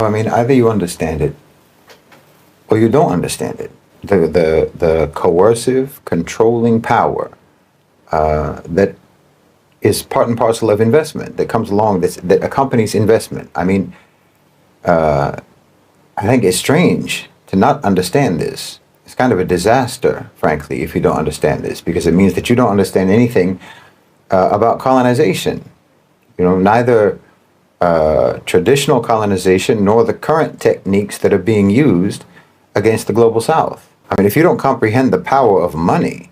I mean, either you understand it or you don't understand it. The coercive, controlling power that is part and parcel of investment that comes along, that accompanies investment. I mean, I think it's strange to not understand this. It's kind of a disaster, frankly, if you don't understand this, because it means that you don't understand anything about colonization. You know, neither traditional colonization nor the current techniques that are being used against the global South. I mean, if you don't comprehend the power of money,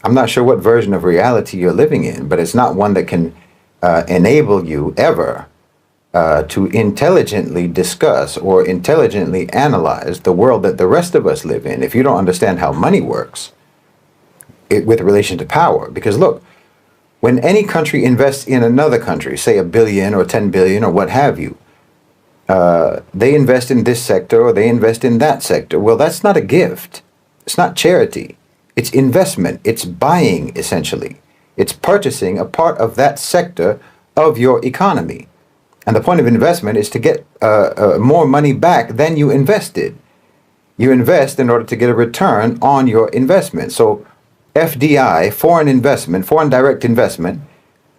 I'm not sure what version of reality you're living in, but it's not one that can enable you ever to intelligently discuss or intelligently analyze the world that the rest of us live in if you don't understand how money works with relation to power. Because look, when any country invests in another country, say $1 billion or 10 billion or what have you, they invest in this sector or they invest in that sector. Well, that's not a gift. It's not charity. It's investment. It's buying, essentially. It's purchasing a part of that sector of your economy. And the point of investment is to get more money back than you invested. You invest in order to get a return on your investment. So FDI, foreign investment, foreign direct investment,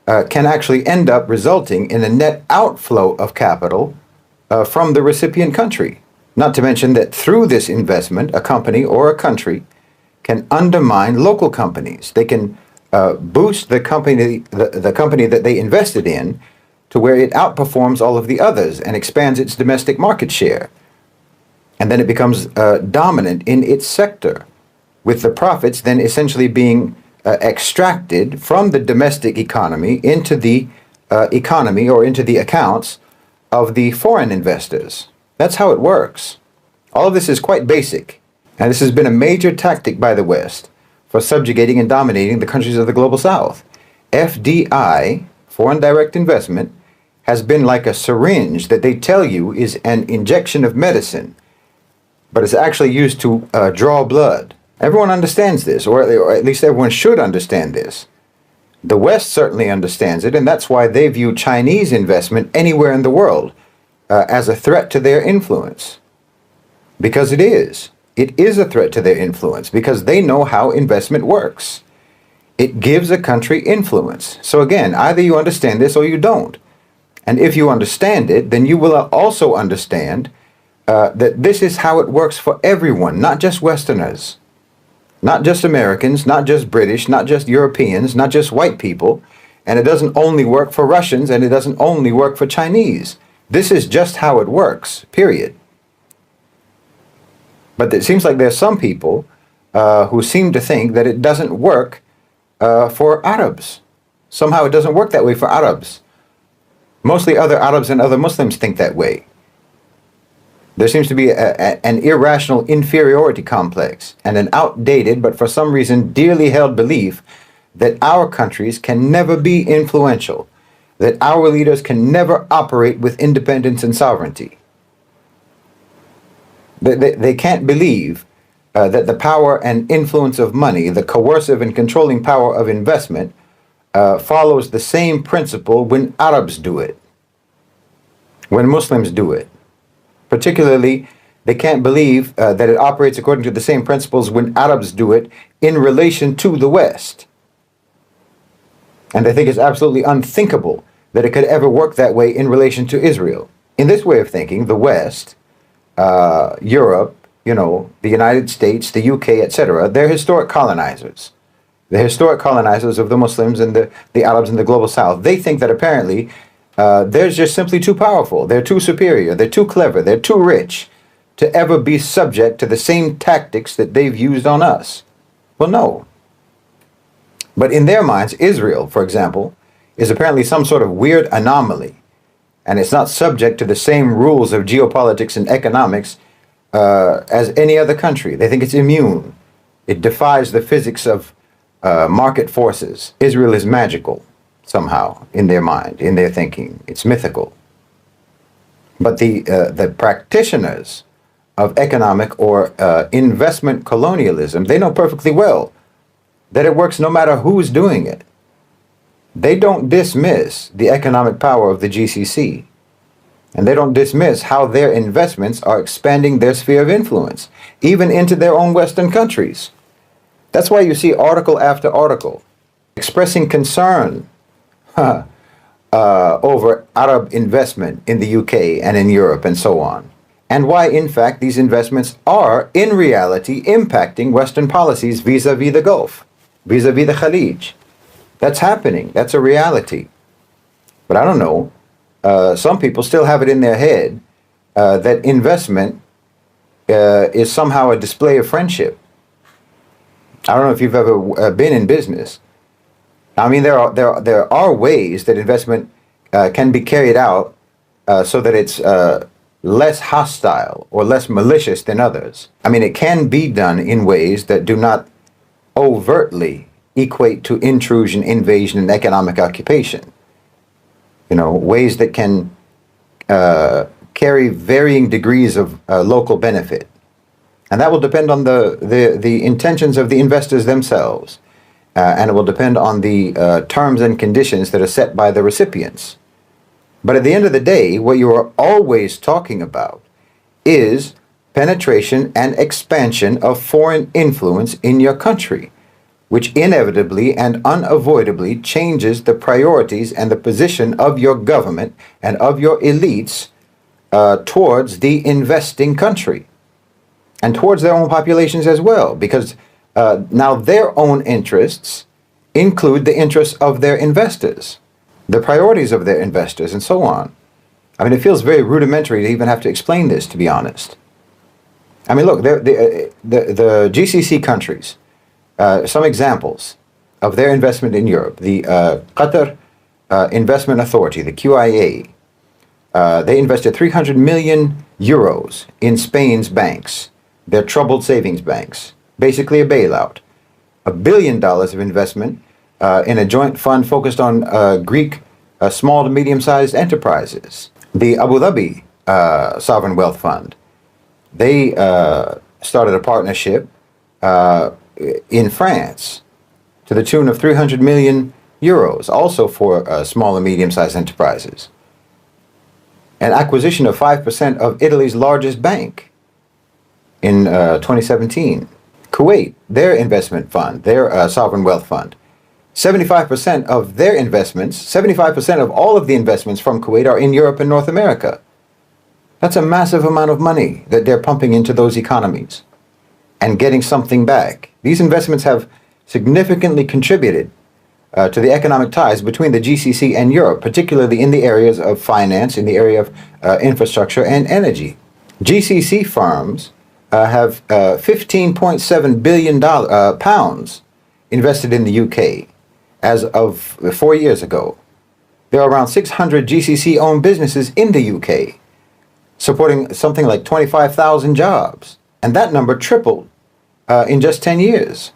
can actually end up resulting in a net outflow of capital from the recipient country. Not to mention that through this investment, a company or a country can undermine local companies. They can boost the company that they invested in to where it outperforms all of the others and expands its domestic market share. And then it becomes dominant in its sector, with the profits then essentially being extracted from the domestic economy into the economy or into the accounts of the foreign investors. That's how it works. All of this is quite basic, and this has been a major tactic by the West for subjugating and dominating the countries of the global South. FDI, foreign direct investment, has been like a syringe that they tell you is an injection of medicine, but it's actually used to draw blood. Everyone understands this, or at least everyone should understand this. The West certainly understands it, and that's why they view Chinese investment anywhere in the world as a threat to their influence. Because it is. It is a threat to their influence, because they know how investment works. It gives a country influence. So again, either you understand this or you don't. And if you understand it, then you will also understand that this is how it works for everyone, not just Westerners, not just Americans, not just British, not just Europeans, not just white people. And it doesn't only work for Russians, and it doesn't only work for Chinese. This is just how it works, period. But it seems like there's some people who seem to think that it doesn't work for Arabs. Somehow it doesn't work that way for Arabs. Mostly other Arabs and other Muslims think that way. There seems to be an irrational inferiority complex and an outdated, but for some reason dearly held belief that our countries can never be influential, that our leaders can never operate with independence and sovereignty. They can't believe that the power and influence of money, the coercive and controlling power of investment, follows the same principle when Arabs do it, when Muslims do it. Particularly, they can't believe that it operates according to the same principles when Arabs do it in relation to the West. And they think it's absolutely unthinkable that it could ever work that way in relation to Israel. In this way of thinking, the West, Europe, the United States, the UK, etc., they're historic colonizers. The historic colonizers of the Muslims and the Arabs in the global South. They think that apparently they're just simply too powerful. They're too superior. They're too clever. They're too rich to ever be subject to the same tactics that they've used on us. Well, no. But in their minds, Israel, for example, is apparently some sort of weird anomaly. And it's not subject to the same rules of geopolitics and economics as any other country. They think it's immune. It defies the physics of market forces. Israel is magical, somehow, in their mind, in their thinking. It's mythical. But the practitioners of economic or investment colonialism, they know perfectly well that it works no matter who's doing it. They don't dismiss the economic power of the GCC. And they don't dismiss how their investments are expanding their sphere of influence, even into their own Western countries. That's why you see article after article expressing concern over Arab investment in the UK and in Europe and so on. And why, in fact, these investments are, in reality, impacting Western policies vis-a-vis the Gulf, vis-a-vis the Khalij. That's happening. That's a reality. But I don't know. Some people still have it in their head that investment is somehow a display of friendship. I don't know if you've ever been in business. I mean, there are ways that investment can be carried out so that it's less hostile or less malicious than others. I mean, it can be done in ways that do not overtly equate to intrusion, invasion, and economic occupation. You know, ways that can carry varying degrees of local benefit. And that will depend on the intentions of the investors themselves. And it will depend on the terms and conditions that are set by the recipients. But at the end of the day, what you are always talking about is penetration and expansion of foreign influence in your country, which inevitably and unavoidably changes the priorities and the position of your government and of your elites towards the investing country and towards their own populations as well, because now their own interests include the interests of their investors, the priorities of their investors, and so on. I mean, it feels very rudimentary to even have to explain this, to be honest. I mean, look, the GCC countries, some examples of their investment in Europe, the Qatar Investment Authority, the QIA, they invested 300 million euros in Spain's banks, their troubled savings banks, basically a bailout. $1 billion of investment in a joint fund focused on Greek small to medium-sized enterprises. The Abu Dhabi Sovereign Wealth Fund, they started a partnership in France to the tune of 300 million euros, also for small and medium-sized enterprises. An acquisition of 5% of Italy's largest bank in 2017. Kuwait, their investment fund, their sovereign wealth fund, 75% of their investments, 75% of all of the investments from Kuwait are in Europe and North America. That's a massive amount of money that they're pumping into those economies and getting something back. These investments have significantly contributed to the economic ties between the GCC and Europe, particularly in the areas of finance, in the area of infrastructure and energy. GCC firms have £15.7 billion pounds invested in the UK as of 4 years ago. There are around 600 GCC-owned businesses in the UK, supporting something like 25,000 jobs. And that number tripled in just 10 years.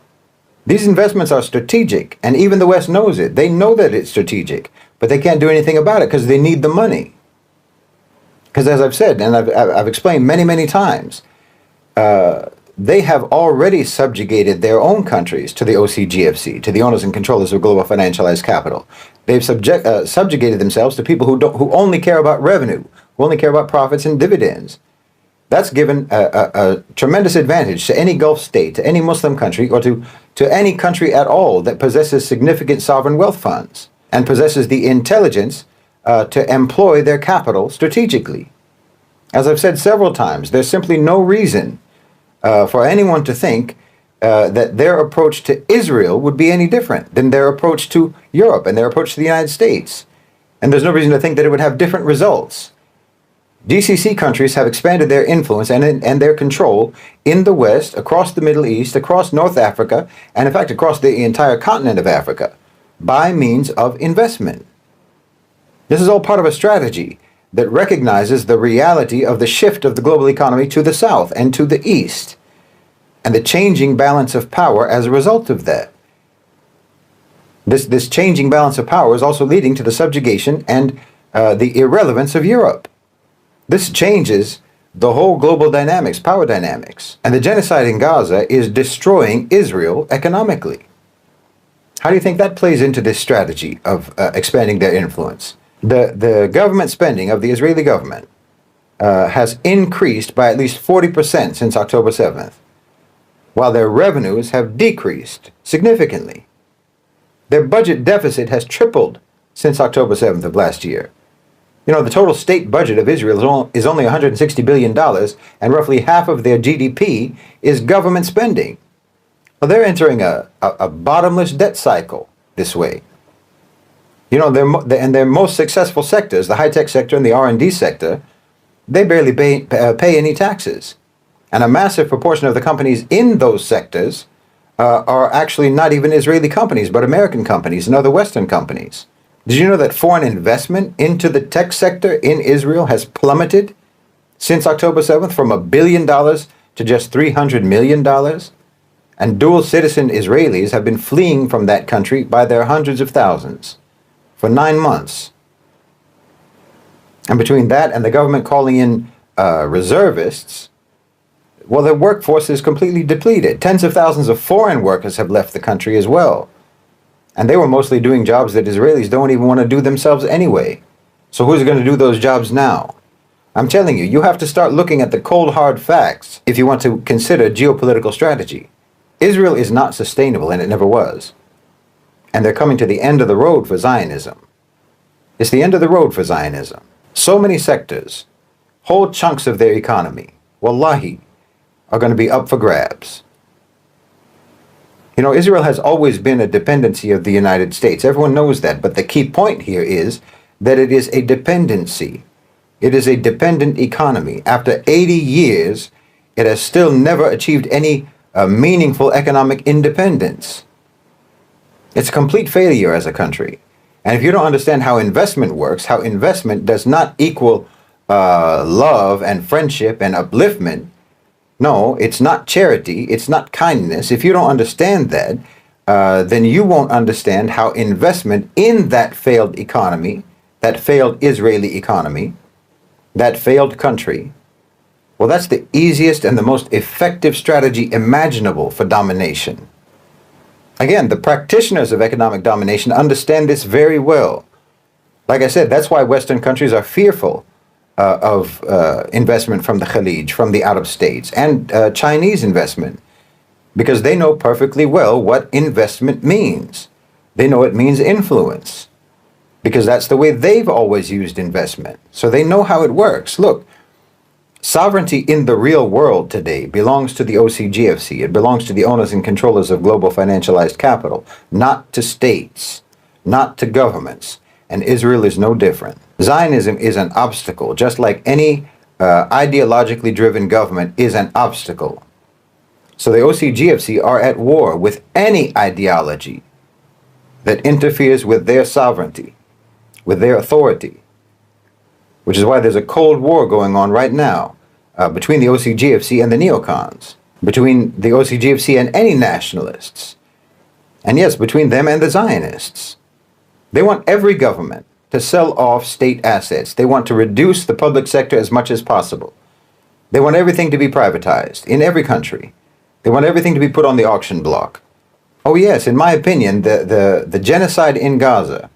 These investments are strategic, and even the West knows it. They know that it's strategic, but they can't do anything about it because they need the money. Because as I've said, and I've explained many, many times, they have already subjugated their own countries to the OCGFC, to the owners and controllers of global financialized capital. They've subjugated themselves to people who only care about revenue, who only care about profits and dividends. That's given a tremendous advantage to any Gulf state, to any Muslim country, or to any country at all that possesses significant sovereign wealth funds and possesses the intelligence to employ their capital strategically. As I've said several times, there's simply no reason for anyone to think that their approach to Israel would be any different than their approach to Europe and their approach to the United States. And there's no reason to think that it would have different results. GCC countries have expanded their influence and their control in the West, across the Middle East, across North Africa, and in fact across the entire continent of Africa, by means of investment. This is all part of a strategy that recognizes the reality of the shift of the global economy to the South and to the East, and the changing balance of power as a result of that. This changing balance of power is also leading to the subjugation and the irrelevance of Europe. This changes the whole global dynamics, power dynamics. And the genocide in Gaza is destroying Israel economically. How do you think that plays into this strategy of expanding their influence? The government spending of the Israeli government has increased by at least 40% since October 7th, while their revenues have decreased significantly. Their budget deficit has tripled since October 7th of last year. You know, the total state budget of Israel is only $160 billion, and roughly half of their GDP is government spending. Well, they're entering a bottomless debt cycle this way. You know, their most successful sectors, the high-tech sector and the R&D sector, they barely pay any taxes. And a massive proportion of the companies in those sectors are actually not even Israeli companies, but American companies and other Western companies. Did you know that foreign investment into the tech sector in Israel has plummeted since October 7th from $1 billion to just $300 million? And dual citizen Israelis have been fleeing from that country by their hundreds of thousands for 9 months. And between that and the government calling in reservists, well, their workforce is completely depleted. Tens of thousands of foreign workers have left the country as well. And they were mostly doing jobs that Israelis don't even want to do themselves anyway. So who's going to do those jobs now? I'm telling you, you have to start looking at the cold hard facts if you want to consider geopolitical strategy. Israel is not sustainable, and it never was. And they're coming to the end of the road for Zionism. It's the end of the road for Zionism. So many sectors, whole chunks of their economy, wallahi, are going to be up for grabs. You know, Israel has always been a dependency of the United States. Everyone knows that. But the key point here is that it is a dependency. It is a dependent economy. After 80 years, it has still never achieved any meaningful economic independence. It's a complete failure as a country. And if you don't understand how investment works, how investment does not equal love and friendship and upliftment, no, it's not charity, it's not kindness. If you don't understand that, then you won't understand how investment in that failed economy, that failed Israeli economy, that failed country, well, that's the easiest and the most effective strategy imaginable for domination. Again, the practitioners of economic domination understand this very well. Like I said, that's why Western countries are fearful of investment from the Khalij, from the out-of-states, and Chinese investment, because they know perfectly well what investment means. They know it means influence, because that's the way they've always used investment. So they know how it works. Look, sovereignty in the real world today belongs to the OCGFC. It belongs to the owners and controllers of global financialized capital, not to states, not to governments. And Israel is no different. Zionism is an obstacle, just like any ideologically driven government is an obstacle. So the OCGFC are at war with any ideology that interferes with their sovereignty, with their authority, which is why there's a cold war going on right now between the OCGFC and the neocons, between the OCGFC and any nationalists, and yes, between them and the Zionists. They want every government to sell off state assets. They want to reduce the public sector as much as possible. They want everything to be privatized in every country. They want everything to be put on the auction block. Oh yes, in my opinion, the genocide in Gaza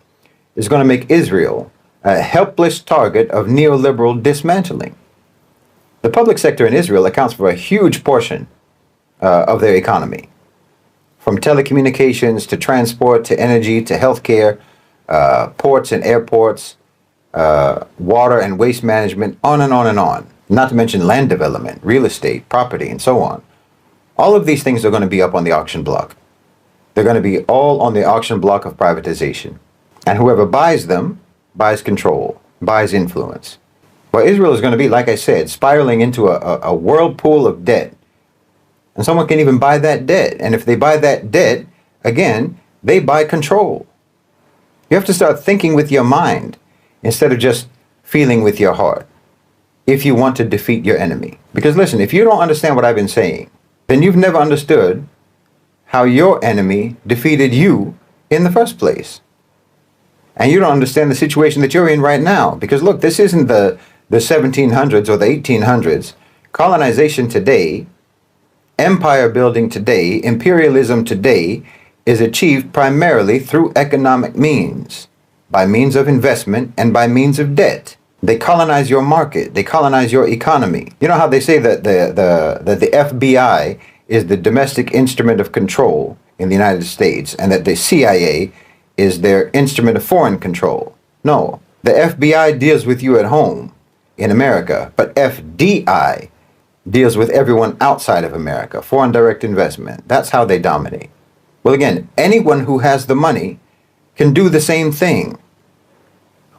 is going to make Israel a helpless target of neoliberal dismantling. The public sector in Israel accounts for a huge portion of their economy, from telecommunications to transport to energy to healthcare, ports and airports, water and waste management, on and on and on. Not to mention land development, real estate, property, and so on. All of these things are going to be up on the auction block. They're going to be all on the auction block of privatization. And whoever buys them, buys control, buys influence. Well, Israel is going to be, like I said, spiraling into a whirlpool of debt. And someone can even buy that debt. And if they buy that debt, again, they buy control. You have to start thinking with your mind instead of just feeling with your heart if you want to defeat your enemy. Because listen, if you don't understand what I've been saying, then you've never understood how your enemy defeated you in the first place. And you don't understand the situation that you're in right now. Because look, this isn't the 1700s or the 1800s. Colonization today, empire building today, imperialism today is achieved primarily through economic means. by means of investment and by means of debt. They colonize your market. They colonize your economy. You know how they say that the FBI is the domestic instrument of control in the United States and that the CIA is their instrument of foreign control? No, the FBI deals with you at home in America, but FDI deals with everyone outside of America, foreign direct investment. That's how they dominate. Well, again, anyone who has the money can do the same thing.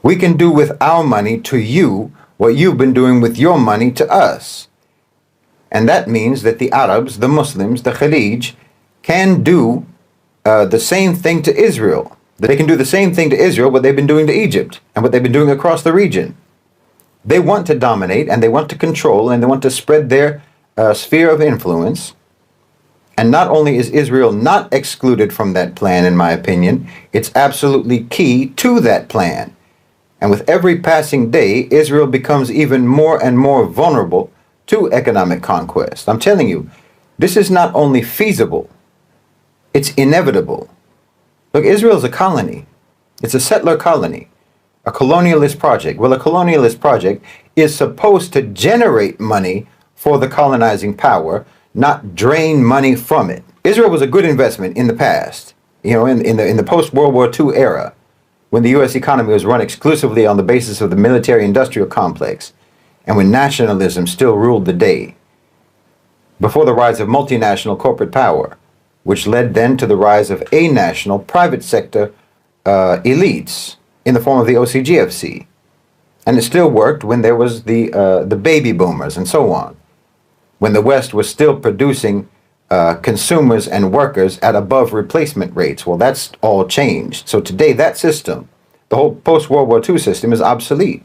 We can do with our money to you what you've been doing with your money to us. And that means that the Arabs, the Muslims, the Khalij can do the same thing to Israel. They can do the same thing to Israel what they've been doing to Egypt and what they've been doing across the region. They want to dominate and they want to control and they want to spread their sphere of influence. And not only is Israel not excluded from that plan, in my opinion, it's absolutely key to that plan. And with every passing day, Israel becomes even more and more vulnerable to economic conquest. I'm telling you, this is not only feasible, it's inevitable. Look, Israel is a colony. It's a settler colony, a colonialist project. Well, a colonialist project is supposed to generate money for the colonizing power, not drain money from it. Israel was a good investment in the past, you know, in the post-World War II era, when the U.S. economy was run exclusively on the basis of the military-industrial complex, and when nationalism still ruled the day, before the rise of multinational corporate power, which led then to the rise of a-national private sector elites in the form of the OCGFC. And it still worked when there was the baby boomers and so on, when the West was still producing consumers and workers at above replacement rates. Well, that's all changed. So today that system, the whole post-World War II system, is obsolete.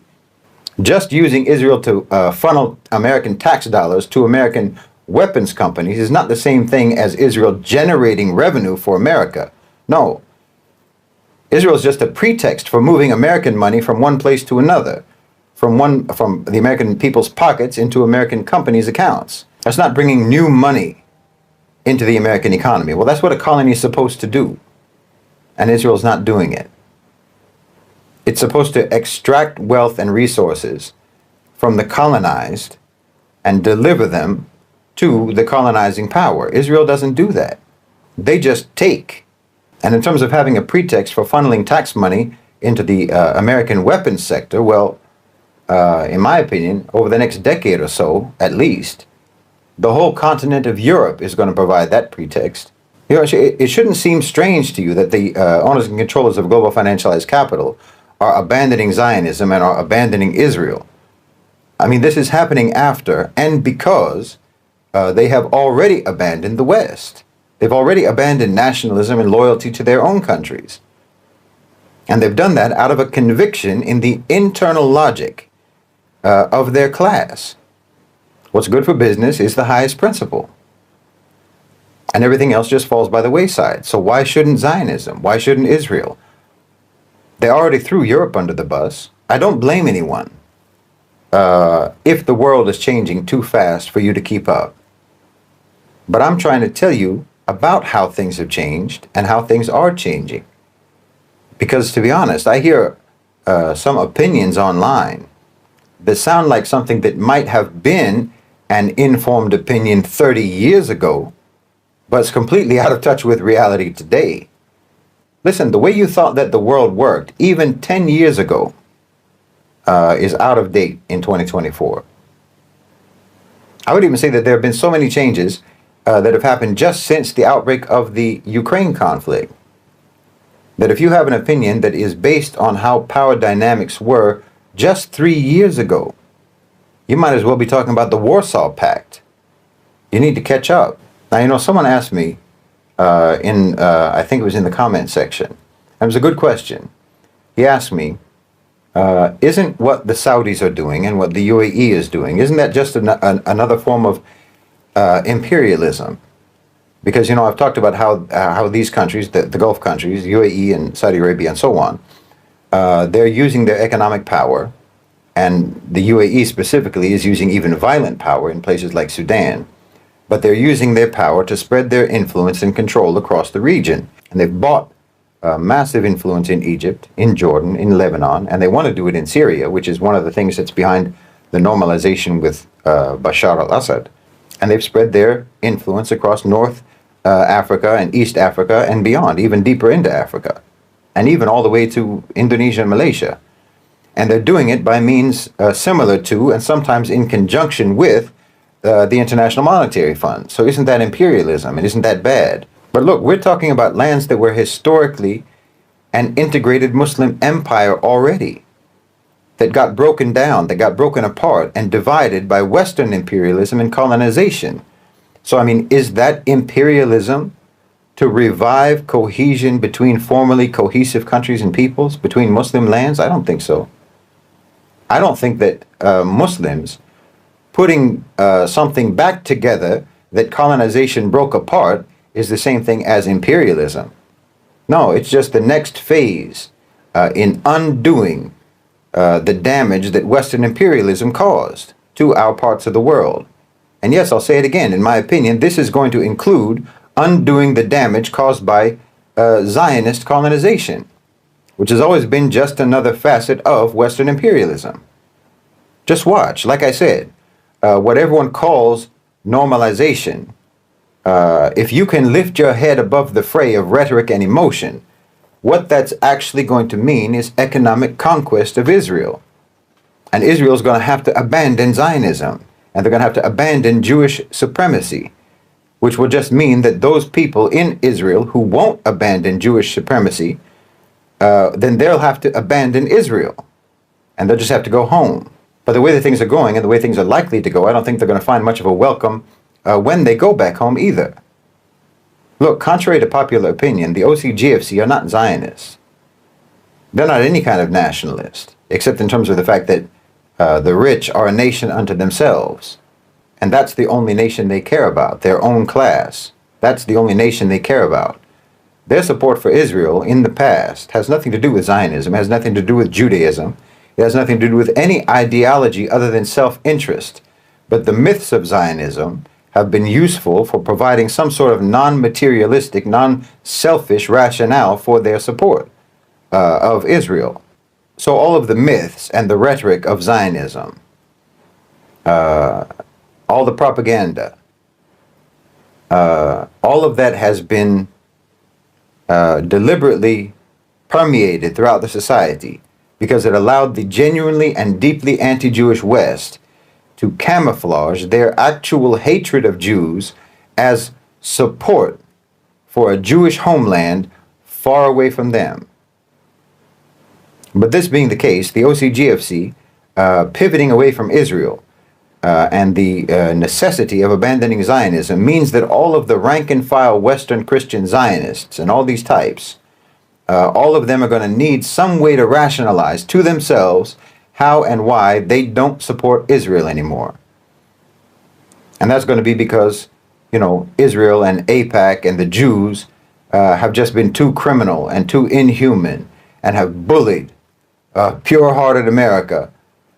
Just using Israel to funnel American tax dollars to American weapons companies is not the same thing as Israel generating revenue for America. No. Israel is just a pretext for moving American money from one place to another, from the American people's pockets into American companies' accounts. That's not bringing new money into the American economy. Well, that's what a colony is supposed to do. And Israel's not doing it. It's supposed to extract wealth and resources from the colonized and deliver them to the colonizing power. Israel doesn't do that. They just take. And in terms of having a pretext for funneling tax money into the American weapons sector, well, in my opinion, over the next decade or so, at least, the whole continent of Europe is going to provide that pretext. You know, it shouldn't seem strange to you that the owners and controllers of global financialized capital are abandoning Zionism and are abandoning Israel. I mean, this is happening after and because they have already abandoned the West. They've already abandoned nationalism and loyalty to their own countries. And they've done that out of a conviction in the internal logic of their class. What's good for business is the highest principle. And everything else just falls by the wayside. So why shouldn't Zionism? Why shouldn't Israel? They already threw Europe under the bus. I don't blame anyone if the world is changing too fast for you to keep up. But I'm trying to tell you about how things have changed and how things are changing. Because to be honest, I hear some opinions online that sound like something that might have been an informed opinion 30 years ago, but it's completely out of touch with reality today. Listen, the way you thought that the world worked even 10 years ago is out of date in 2024. I would even say that there have been so many changes that have happened just since the outbreak of the Ukraine conflict, that if you have an opinion that is based on how power dynamics were just 3 years ago, you might as well be talking about the Warsaw Pact. You need to catch up. Now, you know, someone asked me I think it was in the comment section, and it was a good question. He asked me, isn't what the Saudis are doing and what the UAE is doing, isn't that just another form of imperialism? Because, you know, I've talked about how these countries, the Gulf countries, UAE and Saudi Arabia and so on, they're using their economic power, and the UAE specifically is using even violent power in places like Sudan. But they're using their power to spread their influence and control across the region. And they've bought massive influence in Egypt, in Jordan, in Lebanon, and they want to do it in Syria, which is one of the things that's behind the normalization with Bashar al-Assad. And they've spread their influence across North Africa and East Africa and beyond, even deeper into Africa, and even all the way to Indonesia and Malaysia. And they're doing it by means similar to, and sometimes in conjunction with, the International Monetary Fund. So isn't that imperialism, and isn't that bad? But look, we're talking about lands that were historically an integrated Muslim empire already, that got broken down, that got broken apart and divided by Western imperialism and colonization. So, I mean, is that imperialism to revive cohesion between formerly cohesive countries and peoples, between Muslim lands? I don't think so. I don't think that Muslims putting something back together that colonization broke apart is the same thing as imperialism. No, it's just the next phase in undoing the damage that Western imperialism caused to our parts of the world. And yes, I'll say it again, in my opinion, this is going to include undoing the damage caused by Zionist colonization, which has always been just another facet of Western imperialism. Just watch, like I said, what everyone calls normalization. If you can lift your head above the fray of rhetoric and emotion, what that's actually going to mean is economic conquest of Israel. And Israel's going to have to abandon Zionism, and they're going to have to abandon Jewish supremacy, which will just mean that those people in Israel who won't abandon Jewish supremacy, then they'll have to abandon Israel, and they'll just have to go home. But the way that things are going and the way things are likely to go, I don't think they're going to find much of a welcome when they go back home either. Look, contrary to popular opinion, the OCGFC are not Zionists. They're not any kind of nationalist, except in terms of the fact that the rich are a nation unto themselves. And that's the only nation they care about, their own class. That's the only nation they care about. Their support for Israel in the past has nothing to do with Zionism, has nothing to do with Judaism. It has nothing to do with any ideology other than self-interest. But the myths of Zionism have been useful for providing some sort of non-materialistic, non-selfish rationale for their support of Israel. So all of the myths and the rhetoric of Zionism, all the propaganda, all of that has been deliberately permeated throughout the society because it allowed the genuinely and deeply anti-Jewish West to camouflage their actual hatred of Jews as support for a Jewish homeland far away from them. But this being the case, the OCGFC, pivoting away from Israel and the necessity of abandoning Zionism means that all of the rank-and-file Western Christian Zionists and all these types, all of them are going to need some way to rationalize to themselves how and why they don't support Israel anymore. And that's going to be because, you know, Israel and AIPAC and the Jews have just been too criminal and too inhuman and have bullied pure-hearted America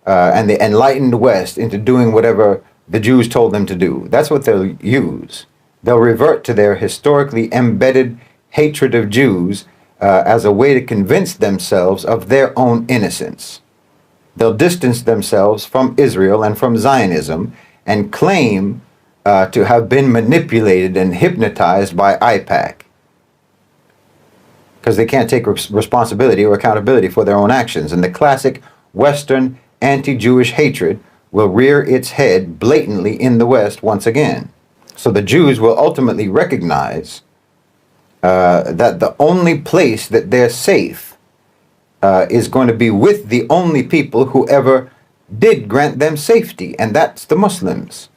and the enlightened West into doing whatever the Jews told them to do. That's what they'll use. They'll revert to their historically embedded hatred of Jews as a way to convince themselves of their own innocence. They'll distance themselves from Israel and from Zionism and claim to have been manipulated and hypnotized by AIPAC because they can't take responsibility or accountability for their own actions. And the classic Western anti-Jewish hatred will rear its head blatantly in the West once again. So the Jews will ultimately recognize that the only place that they're safe is going to be with the only people who ever did grant them safety, and that's the Muslims.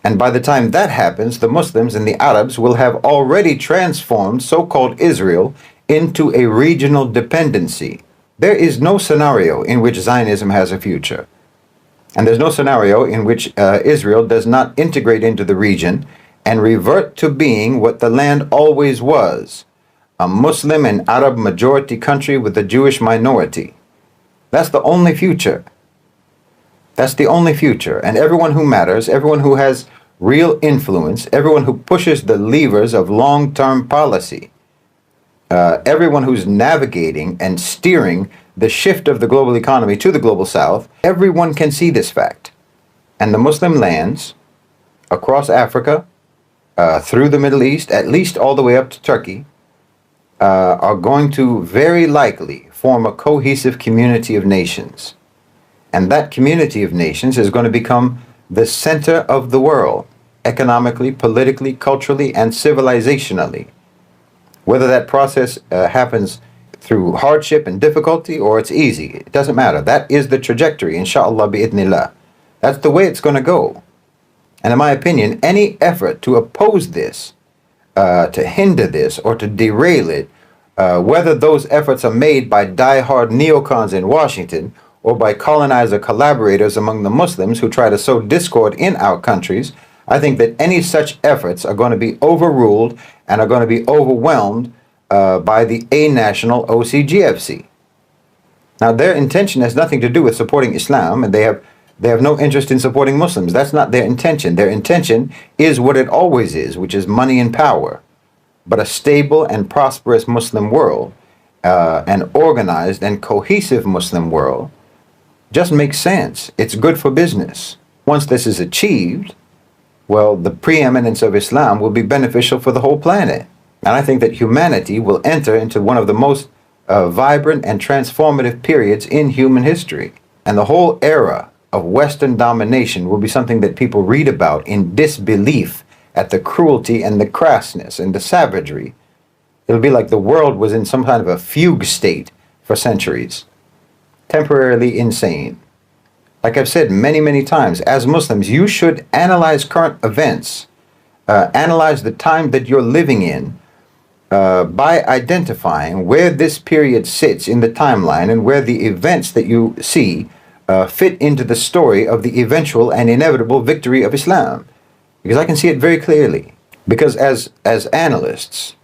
And by the time that happens, the Muslims and the Arabs will have already transformed so-called Israel into a regional dependency. There is no scenario in which Zionism has a future. And there's no scenario in which Israel does not integrate into the region and revert to being what the land always was, a Muslim and Arab majority country with a Jewish minority. That's the only future. That's the only future. And everyone who matters, everyone who has real influence, everyone who pushes the levers of long-term policy everyone who's navigating and steering the shift of the global economy to the global south, everyone can see this fact. And the Muslim lands across Africa, through the Middle East, at least all the way up to Turkey, are going to very likely form a cohesive community of nations. And that community of nations is going to become the center of the world, economically, politically, culturally, and civilizationally. Whether that process happens through hardship and difficulty or it's easy, it doesn't matter. That is the trajectory, inshallah bi'idhnillah. That's the way it's going to go. And in my opinion, any effort to oppose this, to hinder this, or to derail it, whether those efforts are made by die-hard neocons in Washington or by colonizer collaborators among the Muslims who try to sow discord in our countries, I think that any such efforts are going to be overruled and are going to be overwhelmed by the a-national OCGFC. Now, their intention has nothing to do with supporting Islam, and they have no interest in supporting Muslims. That's not their intention. Their intention is what it always is, which is money and power. But a stable and prosperous Muslim world, an organized and cohesive Muslim world, just makes sense. It's good for business. Once this is achieved, well, the preeminence of Islam will be beneficial for the whole planet. And I think that humanity will enter into one of the most vibrant and transformative periods in human history. And the whole era of Western domination will be something that people read about in disbelief at the cruelty and the crassness and the savagery. It'll be like the world was in some kind of a fugue state for centuries. Temporarily insane. Like I've said many, many times, as Muslims, you should analyze current events, analyze the time that you're living in, by identifying where this period sits in the timeline and where the events that you see fit into the story of the eventual and inevitable victory of Islam. Because I can see it very clearly. Because as analysts,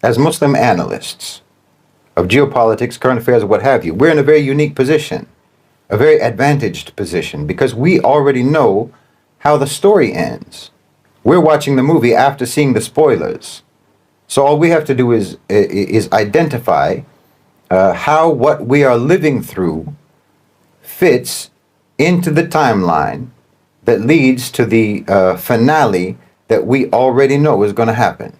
as Muslim analysts of geopolitics, current affairs, what have you, we're in a very unique position, a very advantaged position, because we already know how the story ends. We're watching the movie after seeing the spoilers. So all we have to do is identify how what we are living through fits into the timeline that leads to the finale that we already know is going to happen.